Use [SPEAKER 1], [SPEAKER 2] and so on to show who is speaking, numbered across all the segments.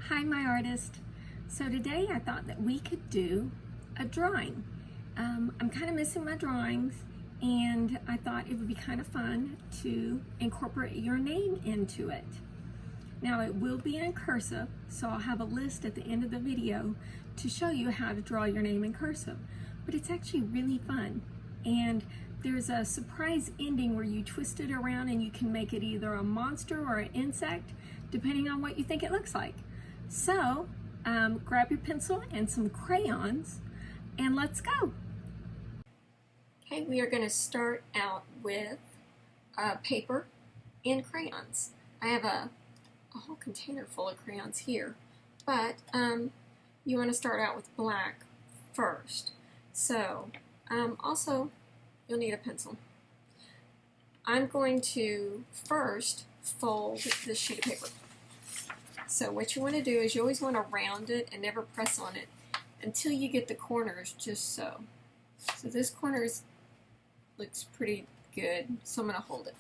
[SPEAKER 1] Hi, my artist. So today I thought that we could do a drawing. I'm kind of missing my drawings, and I thought it would be kind of fun to incorporate your name into it. Now it will be in cursive, so I'll have a list at the end of the video to show you how to draw your name in cursive. But it's actually really fun, and there's a surprise ending where you twist it around and you can make it either a monster or an insect, depending on what you think it looks like. So grab your pencil and some crayons and let's go. Okay, we are going to start out with paper and crayons. I have a whole container full of crayons here, but you want to start out with black first. So also you'll need a pencil. I'm going to first fold this sheet of paper. So what you want to do is you always want to round it and never press on it until you get the corners just so. So this corner looks pretty good, so I'm going to hold it.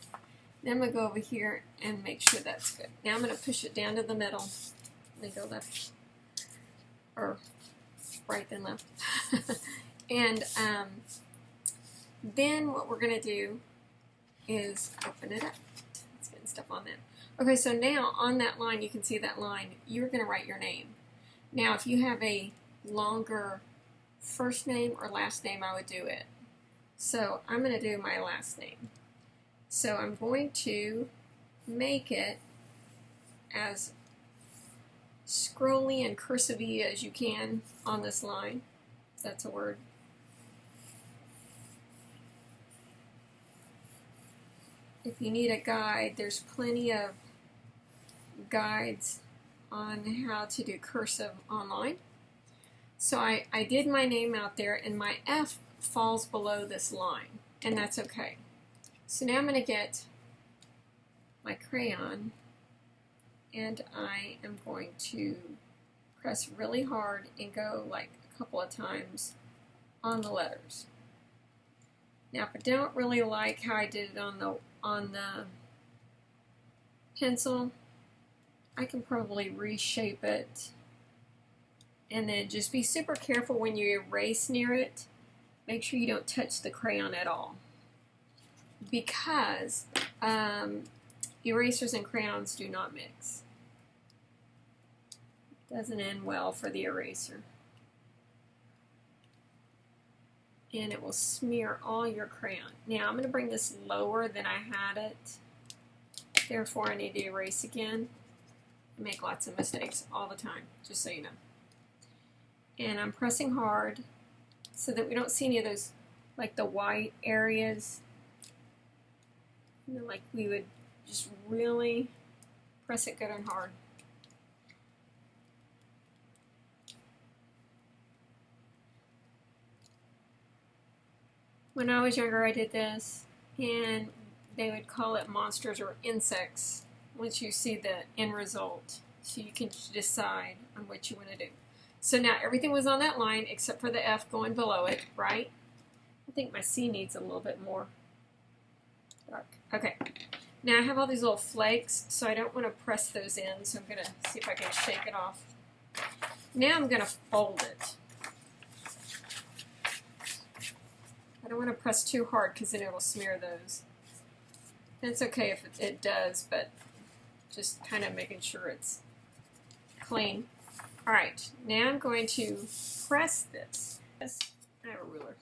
[SPEAKER 1] Then I'm going to go over here and make sure that's good. Now I'm going to push it down to the middle. Let me go left, or right then left. And then what we're going to do is open it up. It's getting stuff on that. Okay, so now on that line, you can see that line, you're going to write your name. Now, if you have a longer first name or last name, I would do it. So I'm going to do my last name. So I'm going to make it as scrolly and cursive-y as you can on this line, if that's a word. If you need a guide, there's plenty of guides on how to do cursive online. So I did my name out there, and my F falls below this line, and that's okay. So now I'm going to get my crayon, and I am going to press really hard and go like a couple of times on the letters. Now if I don't really like how I did it on the pencil, I can probably reshape it, and then just be super careful when you erase near it. Make sure you don't touch the crayon at all, because erasers and crayons do not mix. It doesn't end well for the eraser, and it will smear all your crayon. Now I'm going to bring this lower than I had it, therefore I need to erase again. I make lots of mistakes all the time, just so you know. And I'm pressing hard so that we don't see any of those, like the white areas. And then, like, we would just really press it good and hard. When I was younger, I did this, and they would call it monsters or insects once you see the end result, so you can decide on what you want to do. So now everything was on that line except for the F going below it, right? I think my C needs a little bit more dark. Okay, now I have all these little flakes, so I don't want to press those in, so I'm going to see if I can shake it off. Now I'm going to fold it. I don't want to press too hard because then it will smear those. It's okay if it does, but just kind of making sure it's clean. Alright, now I'm going to press this. I have a ruler.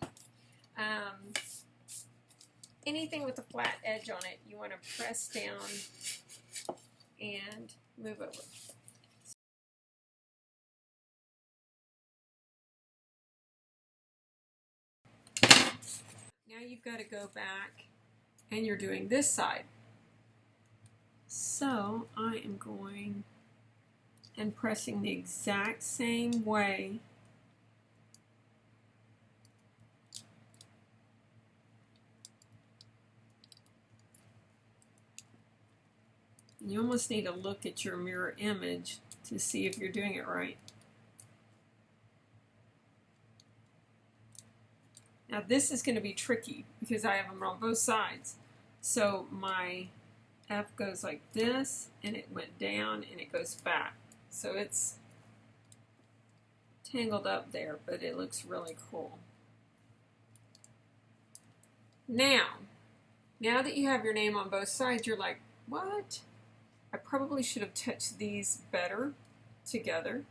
[SPEAKER 1] Anything with a flat edge on it, you want to press down and move over. Now you've got to go back, and you're doing this side. So I am going and pressing the exact same way. You almost need to look at your mirror image to see if you're doing it right. Now this is going to be tricky because I have them on both sides. So my F goes like this, and it went down, and it goes back.
[SPEAKER 2] So it's tangled up there, but it looks really cool. Now that you have your name on both sides, you're like, what? I probably should have touched these better together.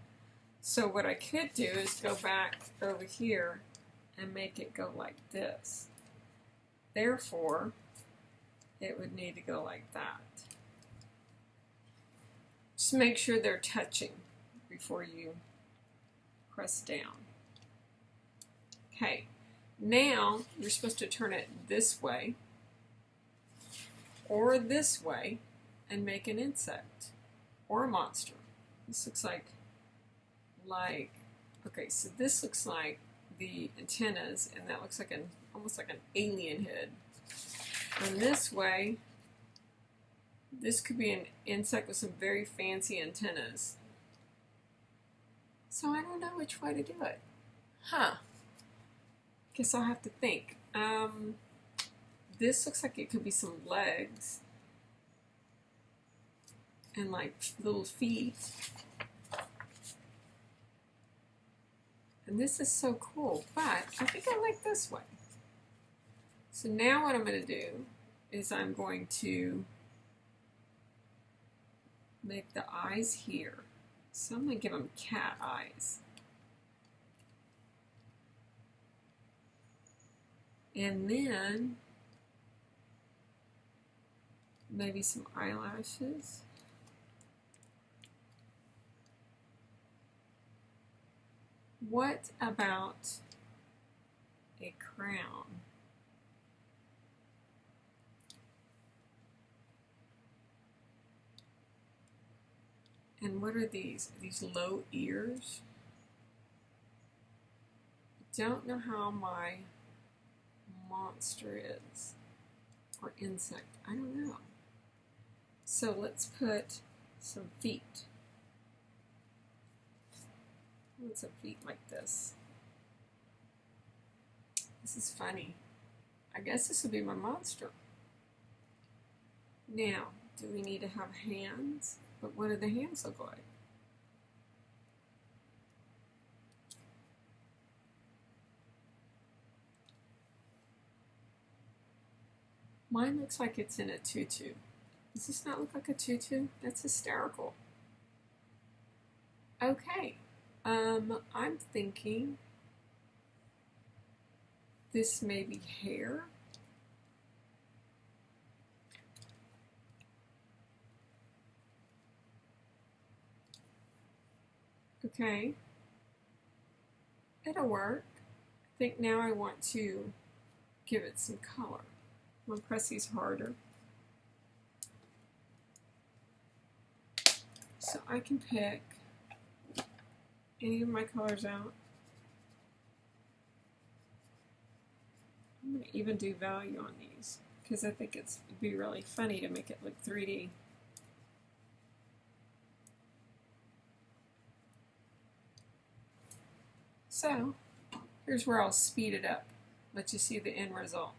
[SPEAKER 2] So what I could do is go back over here and make it go like this. Therefore, it would need to go like that. Just make sure they're touching before you press down. Okay, now you're supposed to turn it this way or this way and make an insect or a monster. This looks like, okay, so this looks like the antennas, and that looks like almost like an alien head. And this way, this could be an insect with some very fancy antennas. So I don't know which way to do it. Guess I'll have to think. This looks like it could be some legs and like little feet. And this is so cool, but I think I like this way. So now what I'm going to do is I'm going to make the eyes here. So I'm going to give them cat eyes. And then maybe some eyelashes. What about a crown? And what are these? Are these low ears? I don't know how my monster is, or insect. I don't know. So let's put some feet. What's a feet like this? This is funny. I guess this would be my monster. Now, do we need to have hands? But what do the hands look like? Mine looks like it's in a tutu. Does this not look like a tutu? That's hysterical. Okay. I'm thinking this may be hair. Okay. It'll work. I think now I want to give it some color. I'm going to press these harder. So I can pick any of my colors out. I'm going to even do value on these because I think it'd be really funny to make it look 3D. So here's where I'll speed it up, let you see the end result.